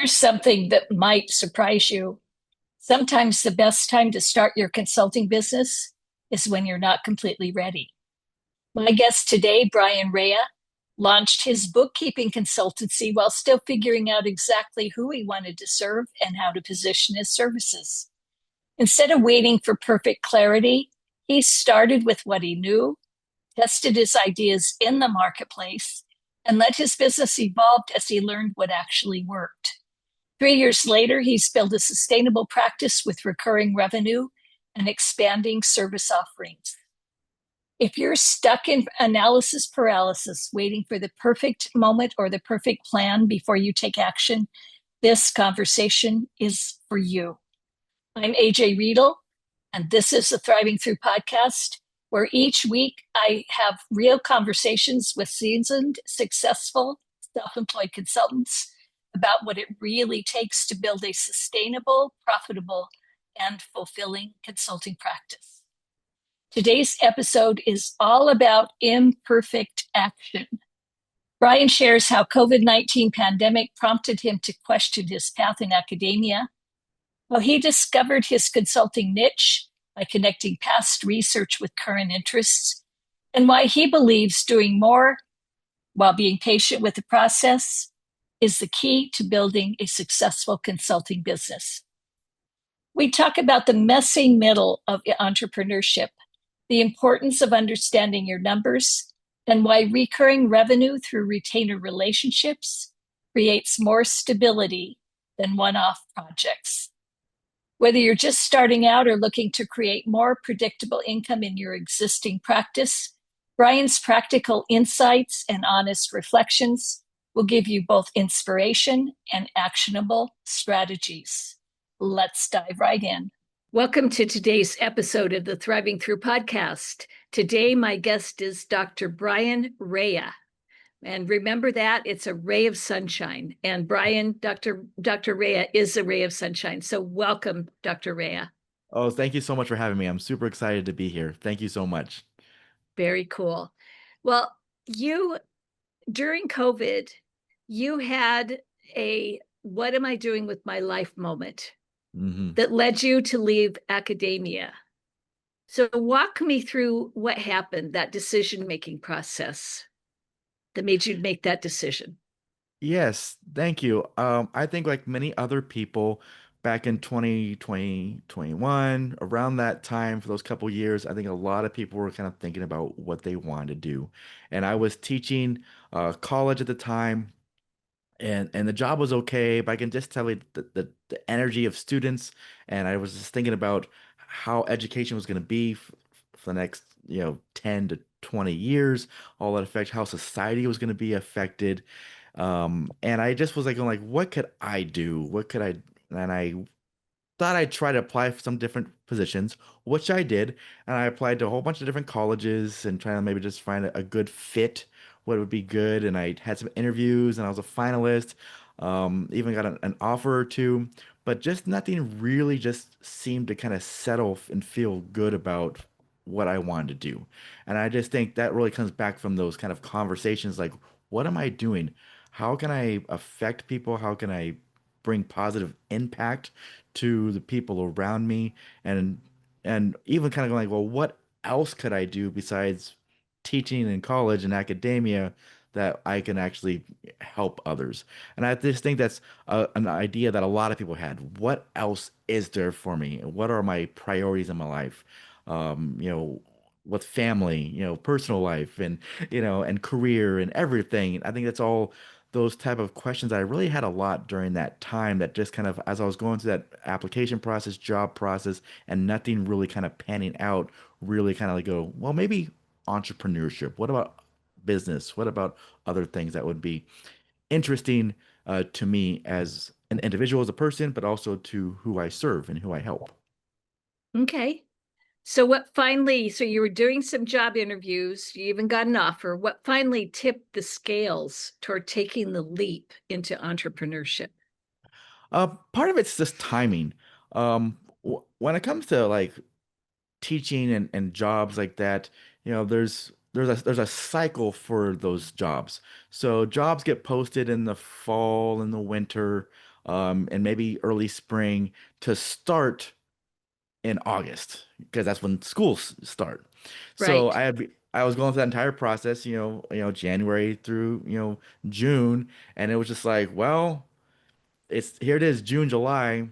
Here's something that might surprise you. Sometimes the best time to start your consulting business is when you're not completely ready. My guest today, Bryan Raya, launched his bookkeeping consultancy while still figuring out exactly who he wanted to serve and how to position his services. Instead of waiting for perfect clarity, he started with what he knew, tested his ideas in the marketplace, and let his business evolve as he learned what actually worked. 3 years later, he's built a sustainable practice with recurring revenue and expanding service offerings. If you're stuck in analysis paralysis, waiting for the perfect moment or the perfect plan before you take action, this conversation is for you. I'm Aj Riedel, and this is the Thriving Through podcast, where each week I have real conversations with seasoned, successful, self-employed consultants about what it really takes to build a sustainable, profitable, and fulfilling consulting practice. Today's episode is all about imperfect action. Bryan shares how COVID-19 pandemic prompted him to question his path in academia, how he discovered his consulting niche by connecting past research with current interests, and why he believes doing more while being patient with the process is the key to building a successful consulting business. We talk about the messy middle of entrepreneurship, the importance of understanding your numbers, and why recurring revenue through retainer relationships creates more stability than one-off projects. Whether you're just starting out or looking to create more predictable income in your existing practice, Bryan's practical insights and honest reflections will give you both inspiration and actionable strategies. Let's dive right in. Welcome to today's episode of the Thriving Through podcast. Today, my guest is Dr. Bryan Raya. And remember that it's a ray of sunshine. And Dr. Raya is a ray of sunshine. So welcome, Dr. Raya. Oh, thank you so much for having me. I'm super excited to be here. Thank you so much. Very cool. Well, during COVID, you had a what am I doing with my life moment that led you to leave academia. So walk me through what happened, that decision-making process that made you make that decision. Yes, thank you. I think like many other people back in 2020, 21, around that time for those couple years, I think a lot of people were kind of thinking about what they wanted to do. And I was teaching college at the time, and the job was okay, but I can just tell you the energy of students, and I was just thinking about how education was going to be for the next 10 to 20 years, all that affect how society was going to be affected. And I just was like going like, what could I do? What could I? And I thought I'd try to apply for some different positions, which I did. And I applied to a whole bunch of different colleges and trying to maybe just find a good fit, what would be good. And I had some interviews and I was a finalist, even got an offer or two, but just nothing really just seemed to kind of settle and feel good about what I wanted to do. And I just think that really comes back from those kind of conversations like, what am I doing? How can I affect people? How can I bring positive impact to the people around me, and even kind of going like, well, what else could I do besides teaching in college and academia that I can actually help others? And I just think that's an idea that a lot of people had. What else is there for me? What are my priorities in my life? With family, personal life, and career and everything. I think that's all those type of questions I really had a lot during that time, that just kind of as I was going through that application process, job process, and nothing really kind of panning out, really kind of like go, well, maybe entrepreneurship. What about business? What about other things that would be interesting to me as an individual, as a person, but also to who I serve and who I help? Okay. So so you were doing some job interviews, you even got an offer. What finally tipped the scales toward taking the leap into entrepreneurship? Part of it's just timing. When it comes to like teaching and jobs like that, there's a cycle for those jobs. So jobs get posted in the fall and the winter. and maybe early spring to start in August because that's when schools start. So Right. I was going through that entire process, January through, June, and it was just like, well, it's here it is, June, July,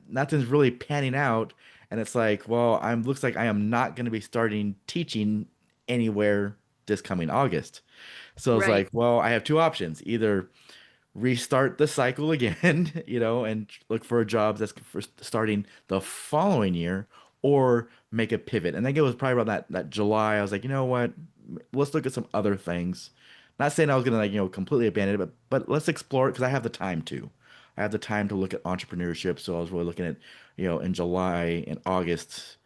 nothing's really panning out, and it's like, well, I'm looks like I am not going to be starting teaching anywhere this coming August. So it's Right. like, well, I have two options. Either restart the cycle again, and look for jobs that's for starting the following year, or make a pivot. And I think it was probably around that July. I was like, you know what? Let's look at some other things. Not saying I was gonna completely abandon it, but let's explore it because I have the time to. I have the time to look at entrepreneurship. So I was really looking at, in July and August,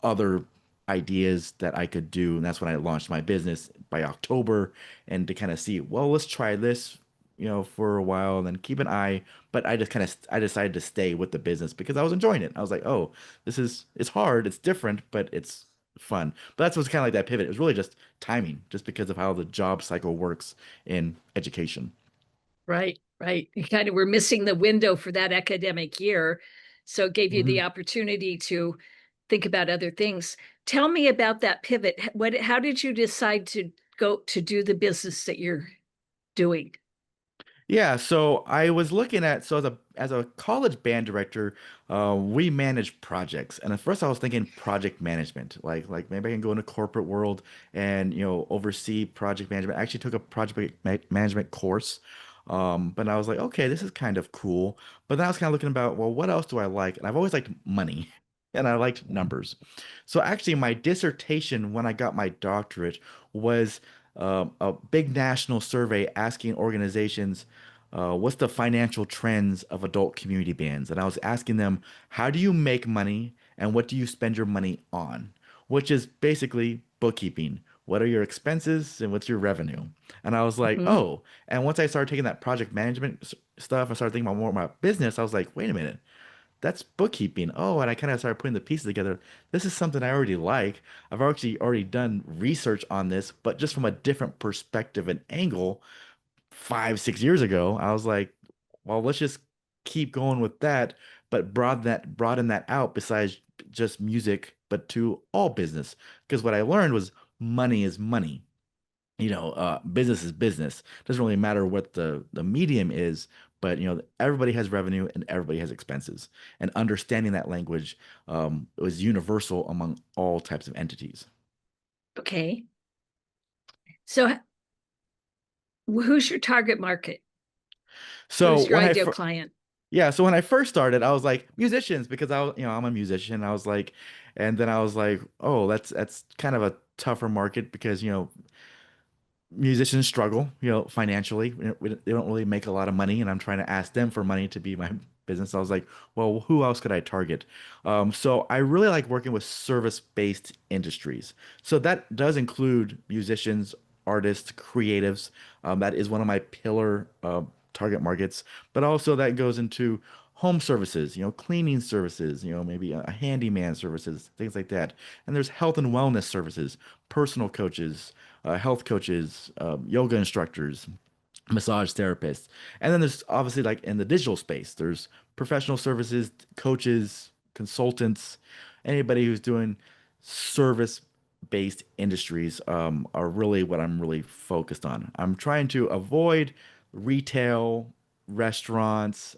other ideas that I could do. And that's when I launched my business by October and to kind of see, well, let's try this for a while and then keep an eye. But I decided to stay with the business because I was enjoying it. I was like, oh, it's hard, it's different, but it's fun. But that's what's kind of like that pivot. It was really just timing, just because of how the job cycle works in education. Right. Right. You kind of were missing the window for that academic year. So it gave you the Mhm. opportunity to think about other things. Tell me about that pivot. How did you decide to go to do the business that you're doing? Yeah, so I was looking at so as a college band director, we manage projects, and at first I was thinking project management, like maybe I can go in the corporate world and oversee project management. I actually took a management course, but I was like, okay, this is kind of cool. But then I was kind of looking about, well, what else do I like? And I've always liked money, and I liked numbers. So actually, my dissertation when I got my doctorate was a big national survey asking organizations what's the financial trends of adult community bands? And I was asking them, how do you make money and what do you spend your money on? Which is basically bookkeeping. What are your expenses and what's your revenue? And I was like, Mhm. oh. And once I started taking that project management stuff, I started thinking about more about business. I was like, wait a minute, that's bookkeeping. Oh, and I kind of started putting the pieces together. This is something I already like. I've actually already done research on this, but just from a different perspective and angle 5, 6 years ago, I was like, well, let's just keep going with that, but broaden that out besides just music, but to all business. Because what I learned was money is money. Business is business. Doesn't really matter what the medium is, but everybody has revenue and everybody has expenses. And understanding that language was universal among all types of entities. Okay. So who's your target market? So Who's your when I ideal fir- client? Yeah, so when I first started, I was like musicians because I'm a musician. I was like, and then I was like, oh, that's kind of a tougher market because musicians struggle, financially. They don't really make a lot of money, and I'm trying to ask them for money to be my business. I was like, well, who else could I target? So I really like working with service-based industries. So that does include musicians, artists, creatives. That is one of my pillar target markets, but also that goes into home services, cleaning services, maybe a handyman services, things like that. And there's health and wellness services, personal coaches, health coaches, yoga instructors, massage therapists. And then there's obviously like in the digital space, there's professional services, coaches, consultants, anybody who's doing service-based industries are really what I'm really focused on. I'm trying to avoid retail, restaurants,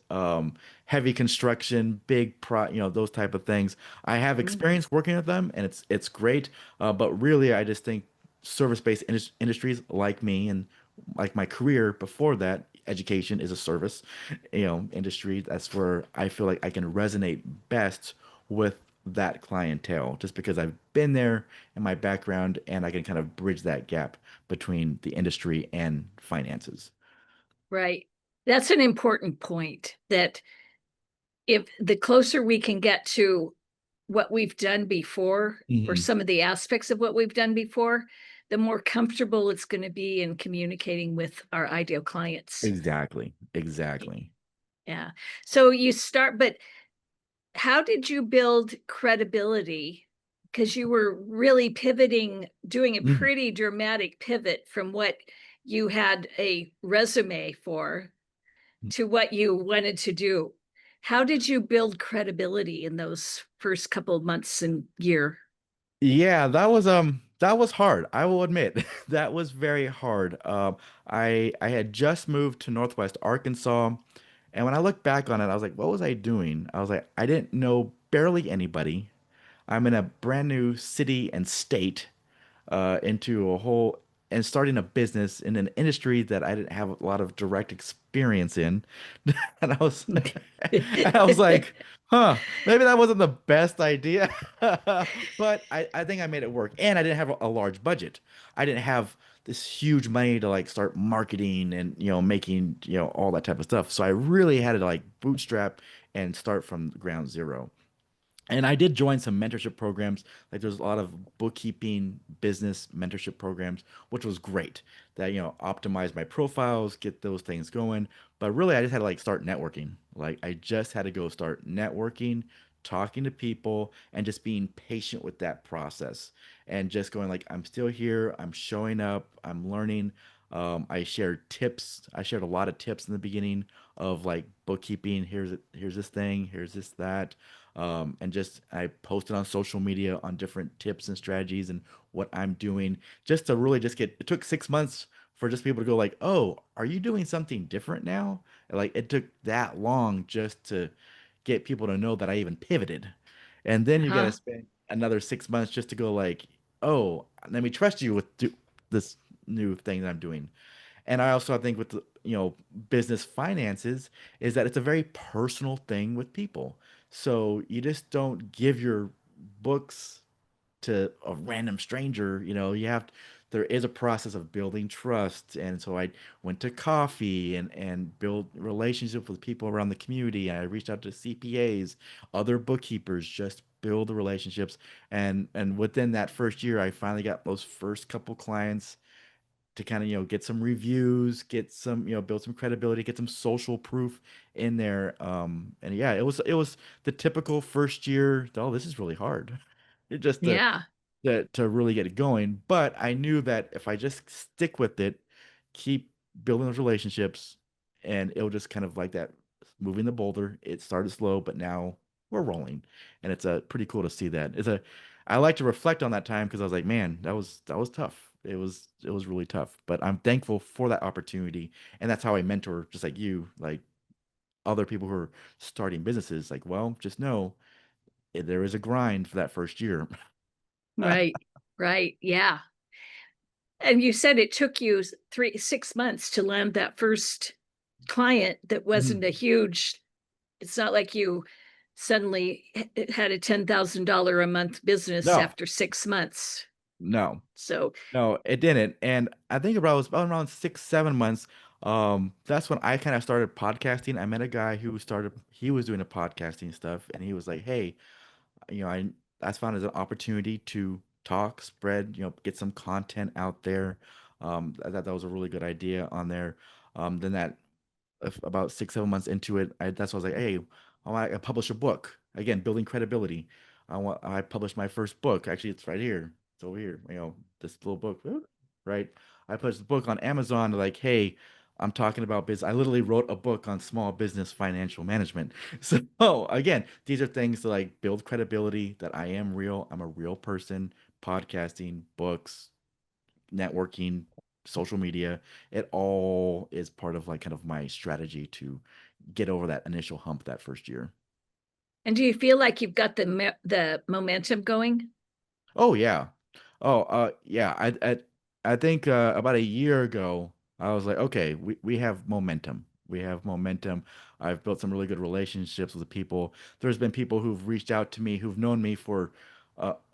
heavy construction, those type of things. I have Mhm. experience working with them, and it's great. But really, I just think service-based industries like me and like my career before that, education is a service, industry. That's where I feel like I can resonate best with that clientele, just because I've been there in my background and I can kind of bridge that gap between the industry and finances. Right. That's an important point that if the closer we can get to what we've done before, or Mhm. some of the aspects of what we've done before, the more comfortable it's going to be in communicating with our ideal clients. Exactly. Exactly. Yeah. So you start, but how did you build credibility? Because you were really pivoting, doing a Mhm. pretty dramatic pivot from what you had a resume for to what you wanted to do. How did you build credibility in those first couple of months and year? Yeah, that was hard. I will admit that was very hard. I had just moved to Northwest Arkansas, and when I look back on it, I was like, what was I doing? I was like, I didn't know barely anybody. I'm in a brand new city and state, into a whole and starting a business in an industry that I didn't have a lot of direct experience in. And I was like, huh, maybe that wasn't the best idea. But I think I made it work. And I didn't have a large budget. I didn't have this huge money to like start marketing and making all that type of stuff. So I really had to like bootstrap and start from ground zero. And I did join some mentorship programs. Like there's a lot of bookkeeping, business mentorship programs, which was great. That, optimize my profiles, get those things going. But really, I just had to like start networking. Like I just had to go start networking, talking to people, and just being patient with that process. And just going like, I'm still here. I'm showing up. I'm learning. I shared tips. I shared a lot of tips in the beginning of like bookkeeping. Here's this thing. Here's this that, and just I posted on social media on different tips and strategies and what I'm doing just to really just get. It took 6 months for just people to go like, "Oh, are you doing something different now?" Like it took that long just to get people to know that I even pivoted, and then you got to Huh? spend another 6 months just to go like, "Oh, let me trust you with this new thing that I'm doing." And I also think with the, business finances is that it's a very personal thing with people. So you just don't give your books to a random stranger. There is a process of building trust. And so I went to coffee and built relationships with people around the community. I reached out to CPAs, other bookkeepers, just build the relationships. And within that first year, I finally got those first couple clients to kind of get some reviews, get some build some credibility, get some social proof in there. And yeah, it was the typical first year. Oh, this is really hard. It just Yeah. to really get it going. But I knew that if I just stick with it, keep building those relationships, and it'll just kind of like that moving the boulder. It started slow, but now we're rolling, and it's a pretty cool to see that. I like to reflect on that time because I was like, man, that was tough. It was really tough, but I'm thankful for that opportunity, and that's how I mentor just like you, like other people who are starting businesses. Like, well, just know there is a grind for that first year. Right. Right. Yeah. And you said it took you 6 months to land that first client that wasn't a huge, it's not like you suddenly had a $10,000 a month business No, after 6 months. no. So, No, it didn't. And I think about it was about around 6, 7 months. That's when I kind of started podcasting. I met a guy who he was doing the podcasting stuff, and he was like, "Hey, I found as an opportunity to talk, spread, get some content out there." I thought that was a really good idea on there. Then that about 6, 7 months into it, that's why I was like, hey, I want to publish a book. Again, building credibility. I published my first book. Actually, it's right here. It's over here. This little book, right? I published the book on Amazon. Like, hey, I'm talking about business. I literally wrote a book on small business financial management. So again, these are things to like build credibility that I am real. I'm a real person. Podcasting, books, networking, social media, it all is part of like kind of my strategy to get over that initial hump that first year. and do you feel like you've got the momentum going? Oh yeah. Oh yeah. I think about a year ago I was like, okay, we have momentum. We have momentum. I've built some really good relationships with people. There's been people who've reached out to me who've known me for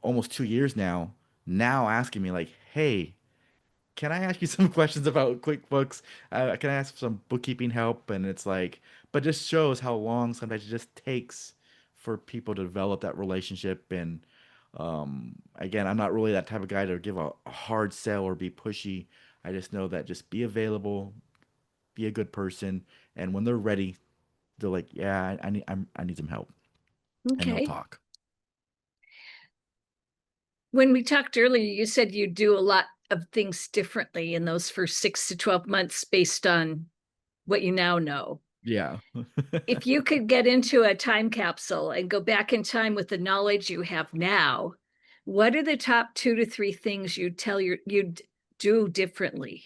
almost 2 years now asking me like, hey, can I ask you some questions about QuickBooks? Can I ask for some bookkeeping help? And it's like, but just shows how long sometimes it just takes for people to develop that relationship. And again, I'm not really that type of guy to give a hard sell or be pushy. I just know that just be available, be a good person, and when they're ready, they're like, yeah, I need some help, and they'll Okay. talk. When we talked earlier, you said you do a lot of things differently in those first 6 to 12 months based on what you now know. Yeah. If you could get into a time capsule and go back in time with the knowledge you have now, what are the top 2 to 3 things you'd do differently?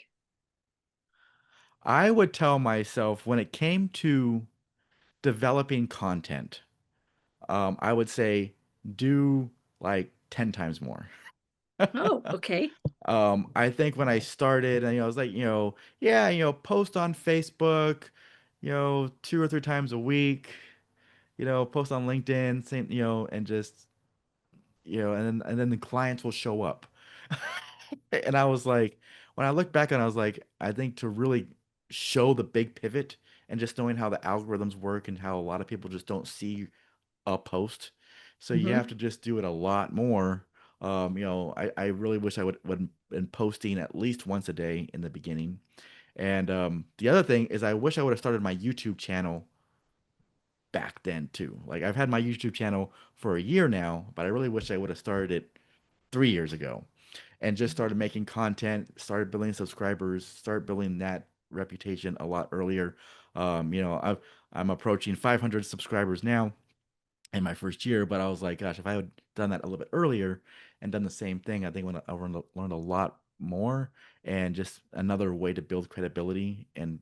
I would tell myself when it came to developing content, I would say do like 10 times more. Oh, okay. I think when I started, and I was like, yeah, post on Facebook, 2 or 3 times a week, post on LinkedIn, same, and just, and then the clients will show up. And I was like, when I look back on it, I was like, I think to really show the big pivot and just knowing how the algorithms work and how a lot of people just don't see a post. So you have Hmm. to just do it a lot more. I really wish I would been posting at least once a day in the beginning. And the other thing is I wish I would have started my YouTube channel back then too. Like I've had my YouTube channel for a year now, but I really wish I would have started it 3 years ago and just started making content, started building subscribers, started building that reputation a lot earlier. I'm approaching 500 subscribers now in my first year, but I was like, gosh, if I had done that a little bit earlier and done the same thing, I think I would have learned a lot more and just another way to build credibility. And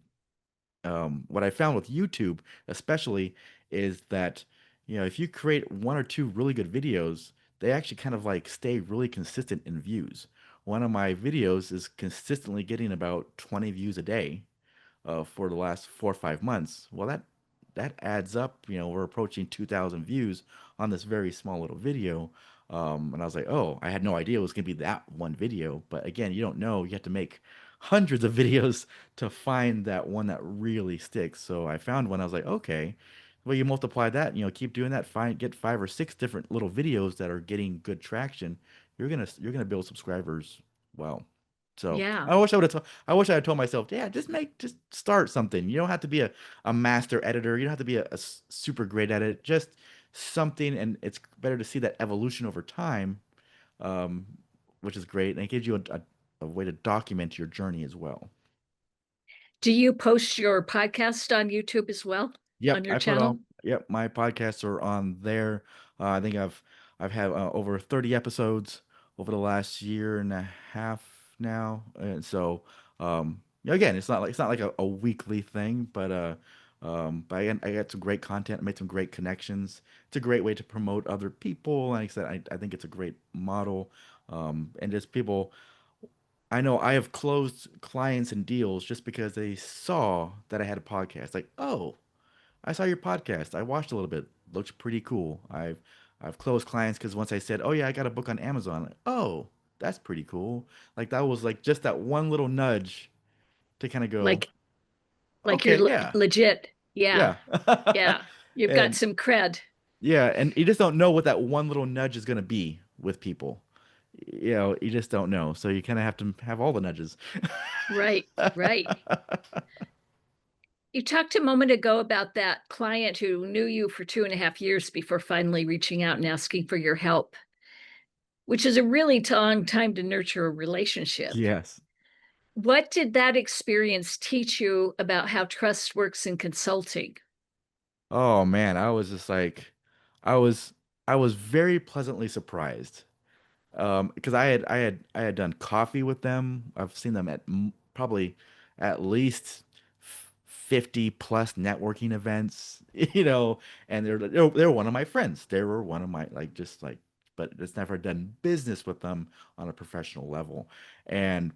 what I found with YouTube, especially, is that if you create 1 or 2 really good videos, they actually kind of like stay really consistent in views. One of my videos is consistently getting about 20 views a day for the last 4 or 5 months. Well, that adds up. We're approaching 2,000 views on this very small little video. And I was like, oh, I had no idea it was gonna be that one video. But again, you don't know. You have to make hundreds of videos to find that one that really sticks. So I found one. I was like, okay. Well, you multiply that, keep doing that, get 5 or 6 different little videos that are getting good traction. You're gonna build subscribers well. So Yeah, I wish I had told myself, yeah, just start something. You don't have to be a master editor. You don't have to be super great at it. Just something, and it's better to see that evolution over time, um, which is great, and it gives you a way to document your journey as well. do you post your podcast on YouTube as well, on Yep, your I put all. channel? Yep, my podcasts are on there. I think I've had over 30 episodes over the last year and a half now, and so again, it's not like a weekly thing, but I got some great content, made some great connections. It's a great way to promote other people. Like I said, I think it's a great model, and just people. I know I have closed clients and deals just because they saw that I had a podcast. Like, oh. I saw your podcast. I watched a little bit. Looks pretty cool. I've closed clients because once I said, "Oh yeah, I got a book on Amazon." Like, oh, that's pretty cool. Like that was like just that one little nudge to kind of go, Like, like you're "Okay, yeah, legit. Yeah, yeah," yeah. You've got and some cred. yeah, and you just don't know what that one little nudge is gonna be with people. You just don't know. So you kind of have to have all the nudges. Right, right. You talked a moment ago about that client who knew you for 2.5 years before finally reaching out and asking for your help, which is a really long time to nurture a relationship. Yes. What did that experience teach you about how trust works in consulting? Oh man, I was just like, I was I was very pleasantly surprised. Because I had done coffee with them. I've seen them at probably at least 50 plus networking events, and they're one of my friends. They were one of my like just like, but it's never done business with them on a professional level. And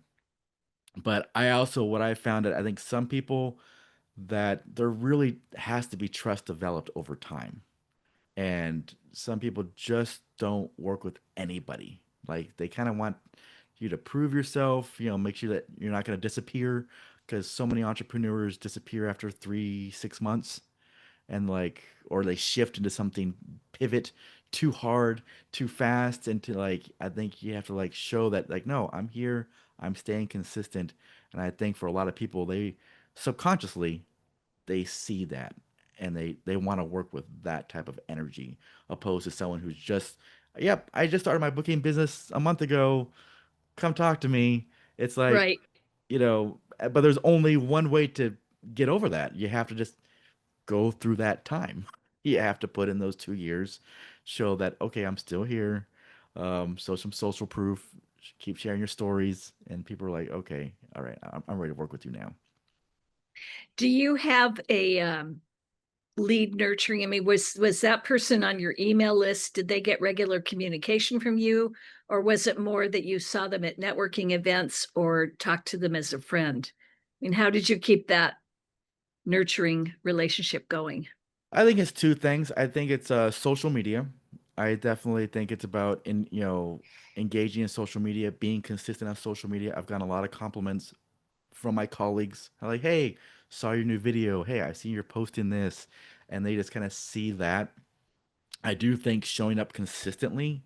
but I also what I found that I think some people that there really has to be trust developed over time, and some people just don't work with anybody. Like they kind of want you to prove yourself, make sure that you're not going to disappear because so many entrepreneurs disappear after 3, 6 months and like, or they shift into something, pivot too hard, too fast. And to like, I think you have to like show that, like, no, I'm here, I'm staying consistent. And I think for a lot of people, they subconsciously they see that and they want to work with that type of energy opposed to someone who's just, yep, I just started my booking business a month ago, come talk to me. It's like, Right. but there's only one way to get over that. You have to just go through that time. You have to put in those 2 years, show that, okay, I'm still here. Show some social proof, keep sharing your stories, and people are like, okay, all right, I'm ready to work with you now. Do you have a lead nurturing? I mean, was that person on your email list? Did they get regular communication from you, or was it more that you saw them at networking events or talked to them as a friend? I mean, how did you keep that nurturing relationship going? I think it's two things. I think it's social media. I definitely think it's about engaging in social media, being consistent on social media. I've gotten a lot of compliments from my colleagues. Like, hey, saw your new video. Hey, I see you're posting this. And they just kind of see that. I do think showing up consistently,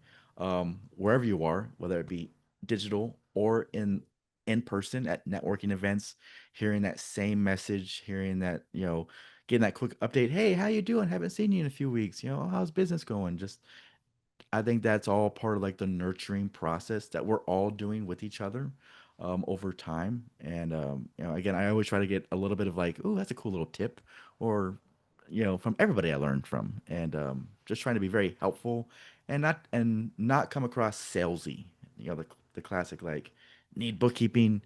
wherever you are, whether it be digital or in person at networking events, hearing that same message, hearing that, getting that quick update. Hey, how you doing? Haven't seen you in a few weeks. How's business going? Just I think that's all part of like the nurturing process that we're all doing with each other over time. And again, I always try to get a little bit of like, oh, that's a cool little tip, or from everybody I learned from, and just trying to be very helpful and not come across salesy. The classic like need bookkeeping.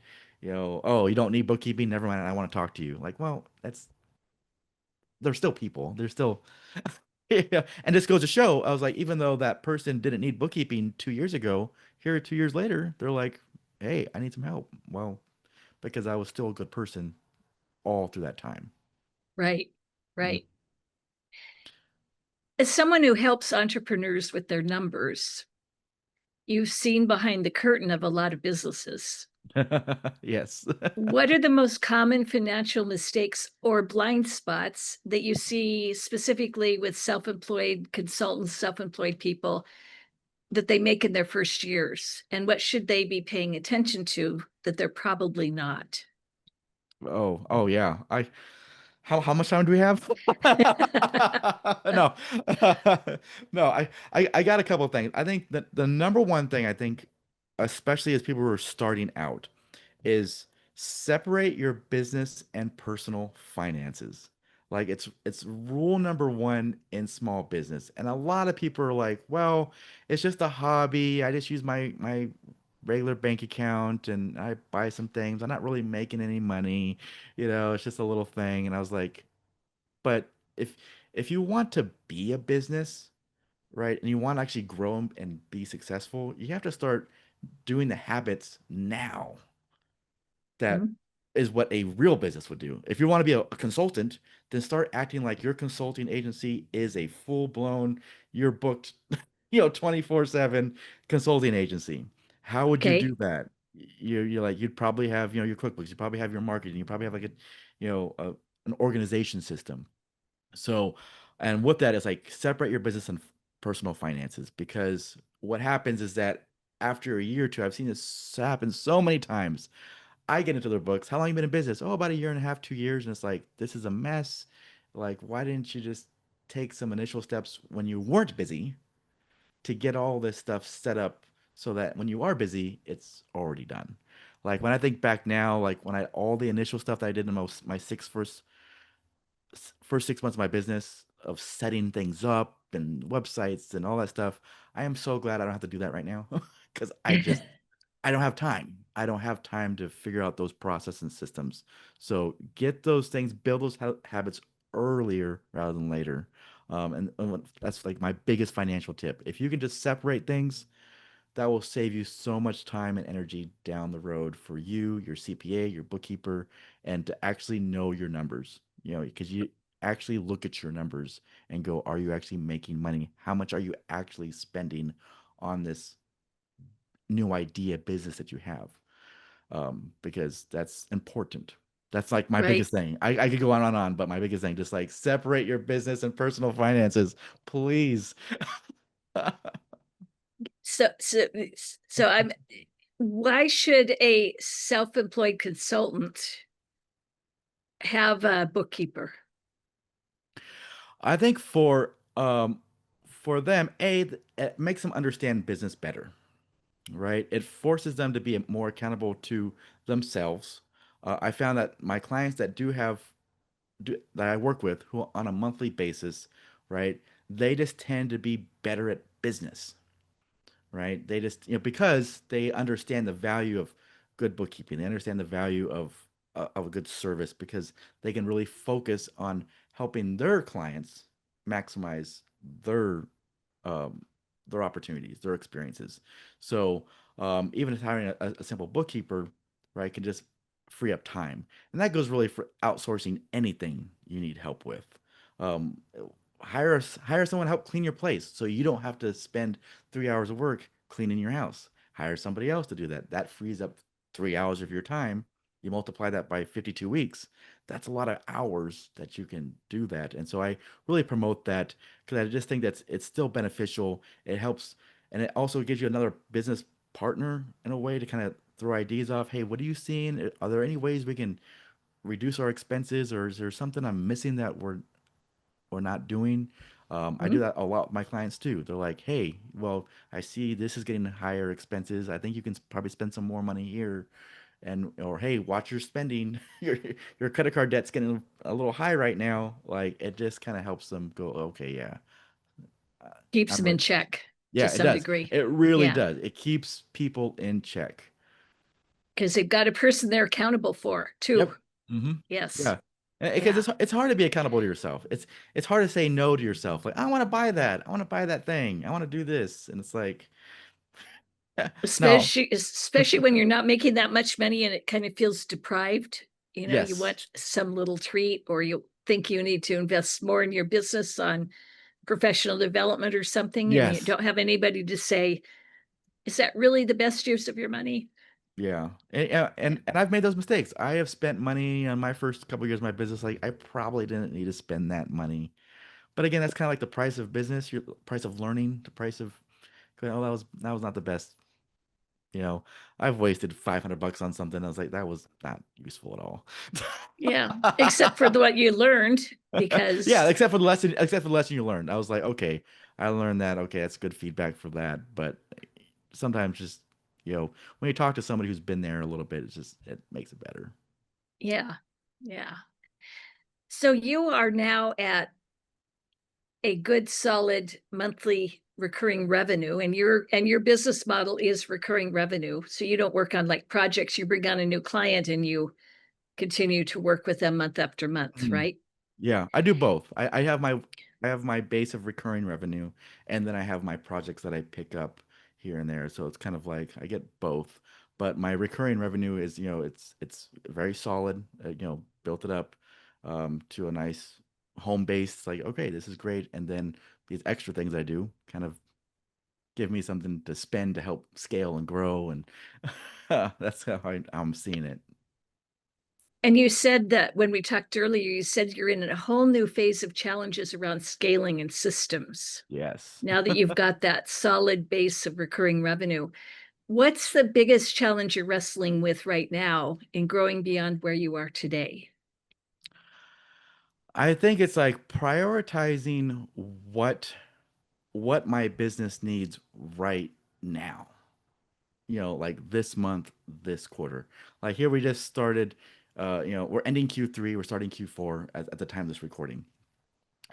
Oh, you don't need bookkeeping. Never mind. I want to talk to you. Like, well, they're still people. They're still yeah. And this goes to show, I was like, even though that person didn't need bookkeeping 2 years ago, here 2 years later, they're like, hey, I need some help. Well, because I was still a good person all through that time. Right, Mm. right. As someone who helps entrepreneurs with their numbers, you've seen behind the curtain of a lot of businesses. Yes. What are the most common financial mistakes or blind spots that you see specifically with self-employed consultants, self-employed people that they make in their first years? And what should they be paying attention to that they're probably not? Oh yeah. How much time do we have? No. No, I got a couple of things. I think that the number one thing I think, especially as people who are starting out, is separate your business and personal finances. Like it's rule number one in small business. And a lot of people are like, well, it's just a hobby. I just use my regular bank account and I buy some things. I'm not really making any money. It's just a little thing. And I was like, but if you want to be a business, right, and you want to actually grow and be successful, you have to start doing the habits now that Mhm. is what a real business would do. If you want to be a consultant, then start acting like your consulting agency is a full-blown, you're booked, 24/7 consulting agency. How would you Okay. do that? You're like you'd probably have, your QuickBooks, you probably have your marketing, you probably have like an organization system. So, and what that is like, separate your business and personal finances, because what happens is that after a year or two, I've seen this happen so many times. I get into their books. How long you been in business? Oh, about a year and a half, 2 years. And it's like, this is a mess. Like, why didn't you just take some initial steps when you weren't busy to get all this stuff set up so that when you are busy, it's already done? Like when I think back now, like when I all the initial stuff that I did in my first 6 months of my business of setting things up and websites and all that stuff, I am so glad I don't have to do that right now because I don't have time. I don't have time to figure out those process and systems. So get those things, build those habits earlier rather than later. And that's like my biggest financial tip. If you can just separate things, that will save you so much time and energy down the road for you, your CPA, your bookkeeper, and to actually know your numbers. Because you actually look at your numbers and go, are you actually making money? How much are you actually spending on this new idea business that you have? Because that's important. That's like my Right. biggest thing. I could go on and on, but my biggest thing, just like separate your business and personal finances, please. So I'm why should a self-employed consultant have a bookkeeper? I think for them, it makes them understand business better, right? It forces them to be more accountable to themselves. I found that my clients that do have that I work with who on a monthly basis, right? They just tend to be better at business, right? They just, because they understand the value of good bookkeeping. They understand the value of a good service because they can really focus on helping their clients maximize their um, their opportunities, their experiences. So even if hiring a simple bookkeeper, right, can just free up time, and that goes really for outsourcing anything you need help with. Um, hire someone to help clean your place, so you don't have to spend 3 hours of work cleaning your house. Hire somebody else to do that. That frees up 3 hours of your time. You multiply that by 52 weeks. That's a lot of hours that you can do that. And so I really promote that because I just think it's still beneficial. It helps, and it also gives you another business partner in a way to kind of throw ideas off. Hey, what are you seeing? Are there any ways we can reduce our expenses, or is there something I'm missing that we're not doing? I do Mhm. that a lot with my clients too. They're like, "Hey, well, I see this is getting higher expenses. I think you can probably spend some more money here." And or hey, watch your spending. Your credit card debt's getting a little high right now. Like it just kind of helps them go, okay, yeah, uh, Keeps I'm them in ready. check to Yeah, it some does. degree. It really Yeah, does. It keeps people in check. because they've got a person they're accountable for too. Yep. Hmm. Yes. Yeah. Because Yeah. it's hard to be accountable to yourself. It's hard to say no to yourself. Like, I want to buy that. I want to buy that thing. I want to do this. And it's like, no. Especially when you're not making that much money and it kind of feels deprived. You Yes. want some little treat, or you think you need to invest more in your business on professional development or something, and you Yes. don't have anybody to say, is that really the best use of your money? Yeah. And I've made those mistakes. I have spent money on my first couple years of my business. Like I probably didn't need to spend that money. But again, that's kind of like the price of business, your price of learning, the price of, oh, that was not the best. You know, I've wasted $500 on something. I was like, that was not useful at all. Yeah, except for what you learned, Yeah, because except for the lesson you learned. I was like, okay, I learned that. Okay, that's good feedback for that. But sometimes just, when you talk to somebody who's been there a little bit, it makes it better. yeah, yeah. So you are now at a good solid monthly recurring revenue, and your business model is recurring revenue. So you don't work on like projects, you bring on a new client and you continue to work with them month after month, Mhm. right? Yeah, I do both. I have my base of recurring revenue, and then I have my projects that I pick up here and there. So it's kind of like I get both. But my recurring revenue is, it's very solid. Built it up to a nice home base. It's like, okay, this is great. And then these extra things I do kind of give me something to spend to help scale and grow. And that's how I'm seeing it. And you said that when we talked earlier, you said you're in a whole new phase of challenges around scaling and systems. Yes. Now that you've got that solid base of recurring revenue, what's the biggest challenge you're wrestling with right now in growing beyond where you are today? I think it's like prioritizing what my business needs right now. Like this month, this quarter. Like here we just started we're ending Q3, we're starting Q4 at the time of this recording.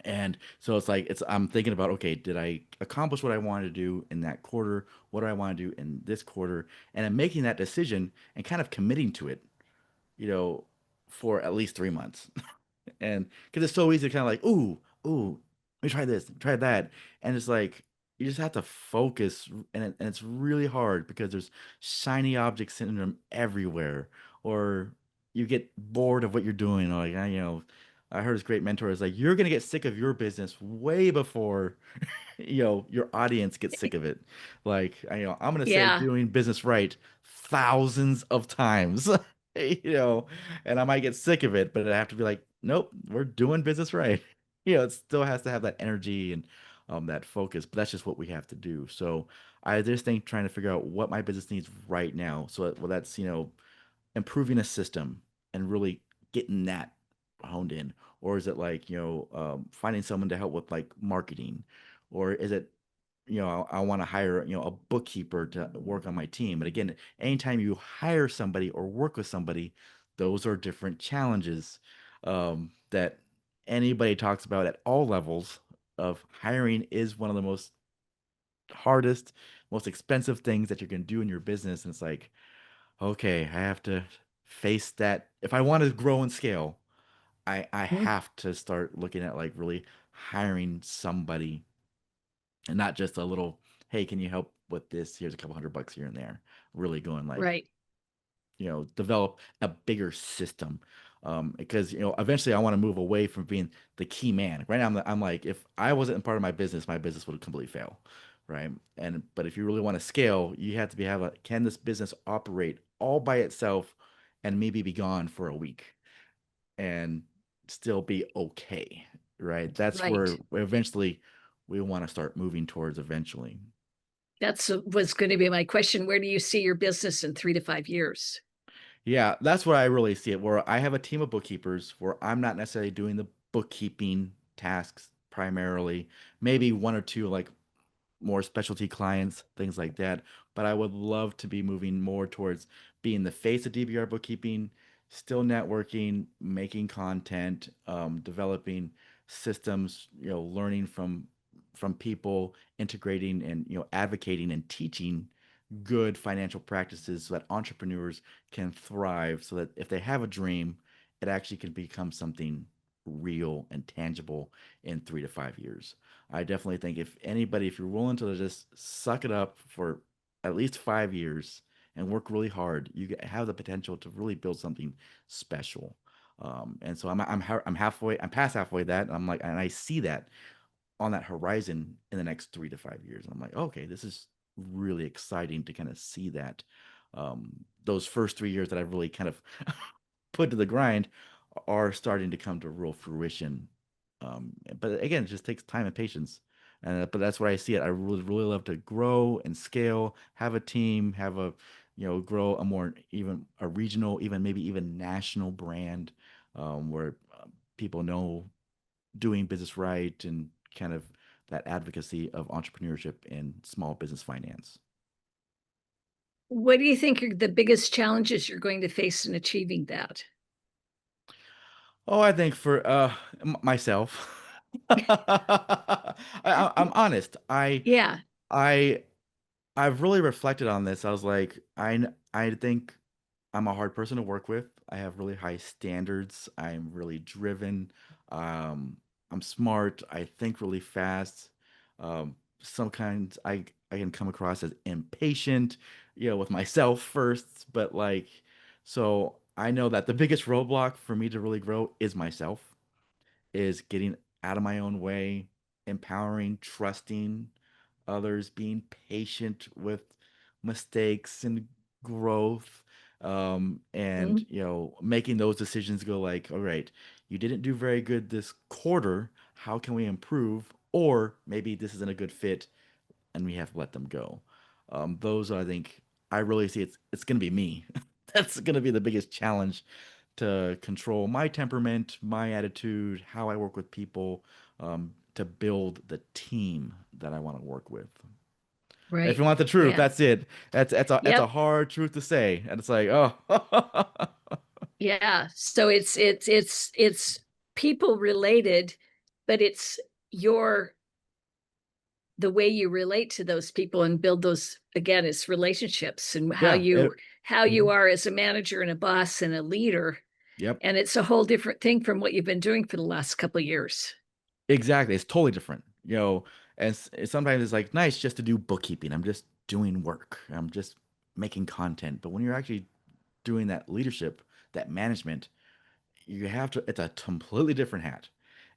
And so it's I'm thinking about, okay, did I accomplish what I wanted to do in that quarter? What do I want to do in this quarter? And I'm making that decision and kind of committing to it, you know, for at least 3 months. And because it's so easy to kind of like, ooh, let me try this, try that, and it's like you just have to focus, and it's really hard because there's shiny object syndrome everywhere, or you get bored of what you're doing. Like I heard this great mentor is like, you're gonna get sick of your business way before your audience gets sick of it. Like I'm gonna say Yeah. doing business right thousands of times. you know and I might get sick of it, but I have to be like, nope, we're doing business right. It still has to have that energy and that focus, but that's just what we have to do. So I just think trying to figure out what my business needs right now. So well, that's improving a system and really getting that honed in, or is it like finding someone to help with like marketing, or is it I want to hire a bookkeeper to work on my team. But again, anytime you hire somebody or work with somebody, those are different challenges. that anybody talks about at all levels of hiring is one of the most hardest, most expensive things that you can do in your business. And it's like, okay, I have to face that. If I want to grow and scale, I Mhm. have to start looking at like really hiring somebody and not just a little, hey, can you help with this? Here's a couple $100 here and there. Really going like, Right. develop a bigger system. Because eventually I want to move away from being the key man. Right now I'm like, if I wasn't part of my business would completely fail, right? And but if you really want to scale, you have to have a, can this business operate all by itself and maybe be gone for a week and still be okay, right? That's where Right. eventually we want to start moving towards eventually. That's was going to be my question. Where do you see your business in 3 to 5 years? Yeah, that's where I really see it, where I have a team of bookkeepers where I'm not necessarily doing the bookkeeping tasks primarily, maybe one or two like more specialty clients, things like that. But I would love to be moving more towards being the face of DBR bookkeeping, still networking, making content, developing systems, learning from people, integrating and advocating and teaching good financial practices so that entrepreneurs can thrive so that if they have a dream, it actually can become something real and tangible in 3 to 5 years. I definitely think if you're willing to just suck it up for at least 5 years and work really hard, have the potential to really build something special. And so I'm halfway, I'm past halfway that, and I'm like, and I see that on that horizon in the next 3 to 5 years. I'm like, okay, this is really exciting to kind of see that. Those first 3 years that I've really kind of put to the grind are starting to come to real fruition. But again, it just takes time and patience. But that's where I see it. I really, really love to grow and scale, have a team, grow a more even a regional, even maybe even national brand, where people know doing business right and kind of that advocacy of entrepreneurship and small business finance. What do you think are the biggest challenges you're going to face in achieving that? Oh, I think for myself, I'm honest. Yeah. I I've really reflected on this. I was like, I think I'm a hard person to work with. I have really high standards. I'm really driven. Um, I'm smart. I think really fast. Sometimes I can come across as impatient, with myself first, but like, so I know that the biggest roadblock for me to really grow is myself, is getting out of my own way, empowering, trusting others, being patient with mistakes and growth, and Mhm. making those decisions go like, all right, you didn't do very good this quarter. How can we improve? Or maybe this isn't a good fit and we have to let them go. Those I think I really see it's gonna be me. That's gonna be the biggest challenge to control my temperament, my attitude, how I work with people, to build the team that I want to work with. If you Right. want the truth, Yeah. that's it. That's a Yep. hard truth to say, and it's like, oh, Yeah. So it's people related, but it's your the way you relate to those people and build those again is relationships and yeah, how you mhm, are as a manager and a boss and a leader. yep. And it's a whole different thing from what you've been doing for the last couple of years. Exactly. It's totally different, and sometimes it's like nice just to do bookkeeping. I'm just doing work. I'm just making content. But when you're actually doing that leadership, that management, you have to, it's a completely different hat.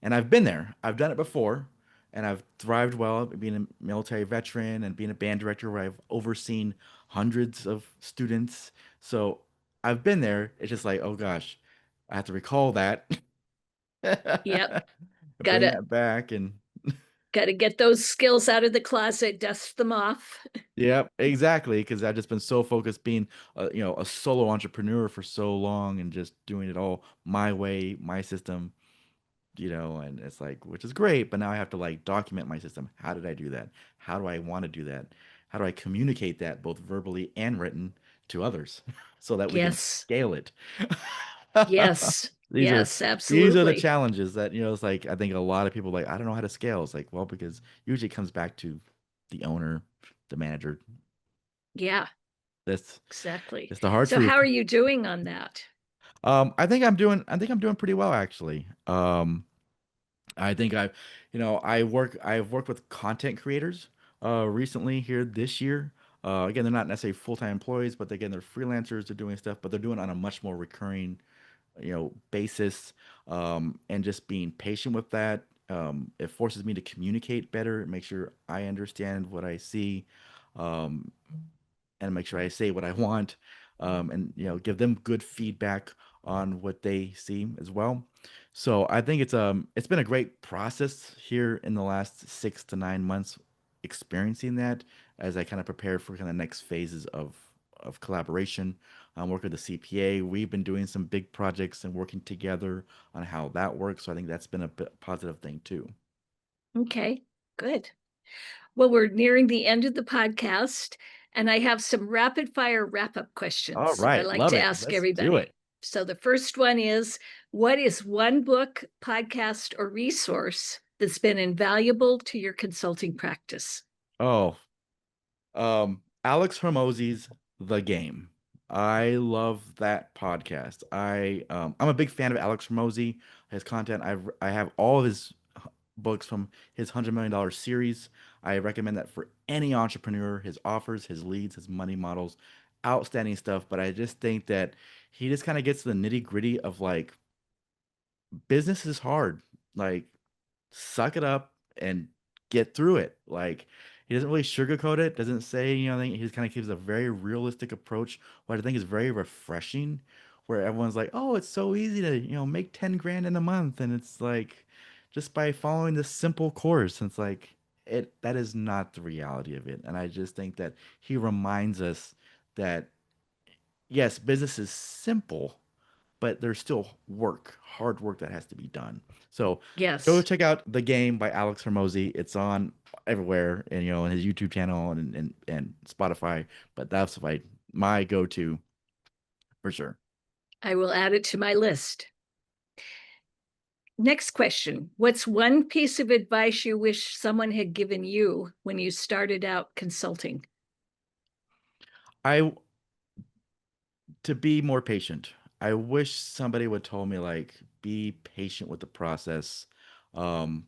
And I've been there. I've done it before, and I've thrived well being a military veteran and being a band director where I've overseen hundreds of students. So I've been there. It's just like, oh gosh, I have to recall that, Yep. bring Gotta that back and gotta get those skills out of the closet, dust them off. Yep, exactly. Because I've just been so focused being, a solo entrepreneur for so long and just doing it all my way, my system, and it's like, which is great, but now I have to like document my system. How did I do that? How do I want to do that? How do I communicate that both verbally and written to others so that we can Yes. scale it? Yes. These are Yes, these are the absolutely. challenges that, it's like I think a lot of people like, I don't know how to scale. It's like, well, because usually it comes back to the owner, the manager. Yeah, That's exactly. it's the hard So how truth. are you doing on that? I think I'm doing pretty well actually. I think I've worked with content creators recently here this year. Again, they're not necessarily full-time employees, but again, they're freelancers, they're doing stuff, but they're doing it on a much more recurring, basis, and just being patient with that. It forces me to communicate better, make sure I understand what I see, um, and make sure I say what I want, and give them good feedback on what they see as well. So I think it's been a great process here in the last 6 to 9 months, experiencing that as I kind of prepare for kind of next phases of collaboration. I'm working with the CPA. We've been doing some big projects and working together on how that works. So I think that's been a positive thing too. Okay, good. Well, we're nearing the end of the podcast, and I have some rapid fire wrap up All questions that I right, like love to it. ask Let's do everybody. it. So the first one is, what is one book, podcast, or resource that's been invaluable to your consulting practice? Oh, Alex Hormozzi's The Game. I love that podcast. I'm a big fan of Alex Hormozzi, his content. I have all of his books from his $100 million series. I recommend that for any entrepreneur. His offers, his leads, his money models, outstanding stuff. But I just think that he just kind of gets to the nitty-gritty of like, business is hard. Like, suck it up and get through it. Like, he doesn't really sugarcoat it, doesn't say, he just kind of gives a very realistic approach, what I think is very refreshing, where everyone's like, oh, it's so easy to, make 10 grand in a month. And it's like, just by following this simple course, and it's like, that is not the reality of it. And I just think that he reminds us that, yes, business is simple, but there's still hard work that has to be done. So go Yes, check out The Game by Alex Hormozzi. It's on everywhere, and in his YouTube channel and Spotify. But that's my go-to for sure. I will add it to my list. Next question. What's one piece of advice you wish someone had given you when you started out consulting? I To be more patient. I wish somebody would told me like, be patient with the process. And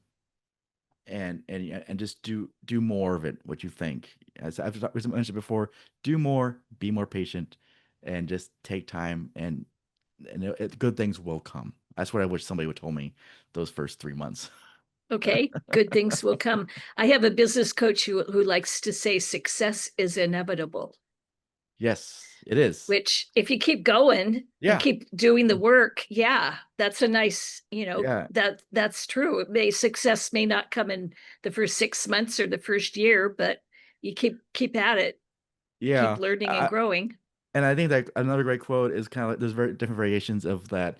just do more of it, what you think, as I've mentioned before, do more, be more patient, and just take time, and good things will come. That's what I wish somebody would told me those first 3 months. Okay, good things will come. I have a business coach who likes to say success is inevitable, Yes, it is. which if you keep going and Yeah, keep doing the work, yeah, that's a nice, yeah, that's true. Success may not come in the first 6 months or the first year, but you keep at it, keep yeah. learning and growing. And I think that another great quote is kind of like, there's very different variations of that.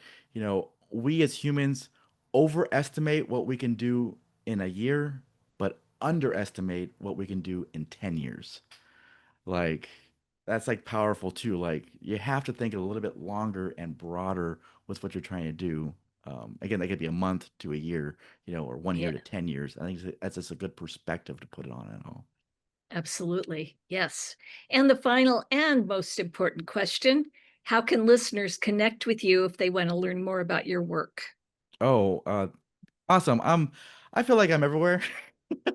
We as humans overestimate what we can do in a year, but underestimate what we can do in 10 years. Like, that's like powerful too. Like, you have to think a little bit longer and broader with what you're trying to do. Again, that could be a month to a year, or 1 year Yeah, to 10 years. I think that's just a good perspective to put it on it all. absolutely. Yes. And the final and most important question, how can listeners connect with you if they want to learn more about your work? Oh, awesome. I feel like I'm everywhere.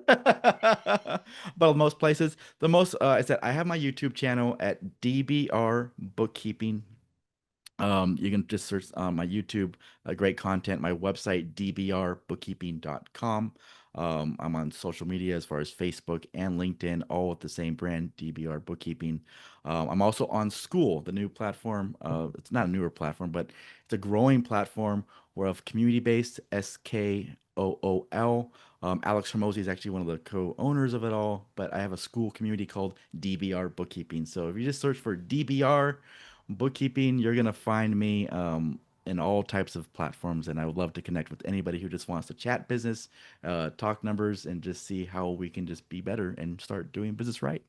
But most places, the most is that I have my YouTube channel at DBR Bookkeeping. You can just search on my YouTube, great content, my website, dbrbookkeeping.com. I'm on social media as far as Facebook and LinkedIn, all with the same brand, DBR Bookkeeping. I'm also on School, the new platform. It's not a newer platform, but it's a growing platform where of community-based, SKOOL. Alex Hormozzi is actually one of the co-owners of it all, but I have a school community called DBR Bookkeeping. So if you just search for DBR Bookkeeping, you're gonna find me in all types of platforms, and I would love to connect with anybody who just wants to chat business, talk numbers, and just see how we can just be better and start doing business right.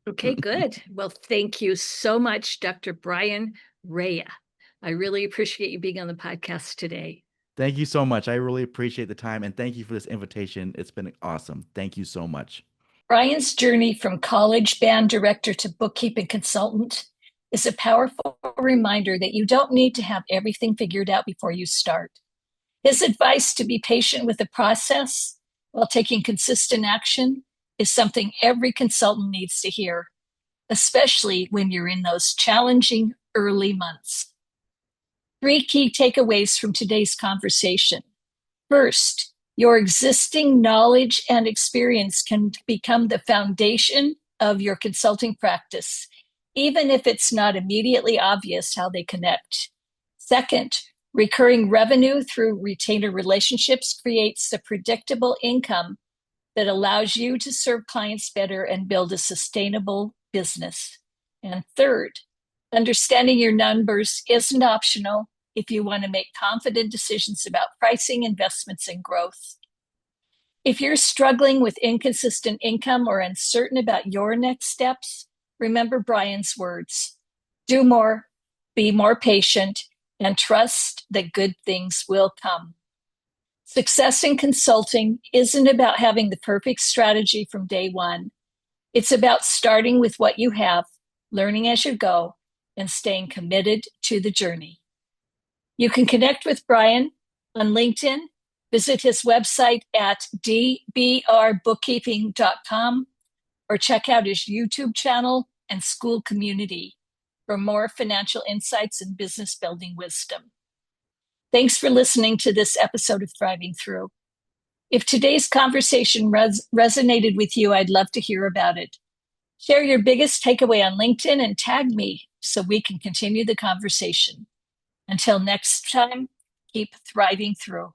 Okay, good. Well, thank you so much, Dr. Bryan Raya. I really appreciate you being on the podcast today. Thank you so much. I really appreciate the time and thank you for this invitation. It's been awesome. Thank you so much. Bryan's journey from college band director to bookkeeping consultant is a powerful reminder that you don't need to have everything figured out before you start. His advice to be patient with the process while taking consistent action is something every consultant needs to hear, especially when you're in those challenging early months. 3 key takeaways from today's conversation. First, your existing knowledge and experience can become the foundation of your consulting practice, even if it's not immediately obvious how they connect. Second, recurring revenue through retainer relationships creates the predictable income that allows you to serve clients better and build a sustainable business. And third, understanding your numbers isn't optional if you want to make confident decisions about pricing, investments, and growth. If you're struggling with inconsistent income or uncertain about your next steps, remember Bryan's words: do more, be more patient, and trust that good things will come. Success in consulting isn't about having the perfect strategy from day one. It's about starting with what you have, learning as you go, and staying committed to the journey. You can connect with Bryan on LinkedIn, visit his website at dbrbookkeeping.com, or check out his YouTube channel and school community for more financial insights and business building wisdom. Thanks for listening to this episode of Thriving Through. If today's conversation resonated with you, I'd love to hear about it. Share your biggest takeaway on LinkedIn and tag me so we can continue the conversation. Until next time, keep thriving through.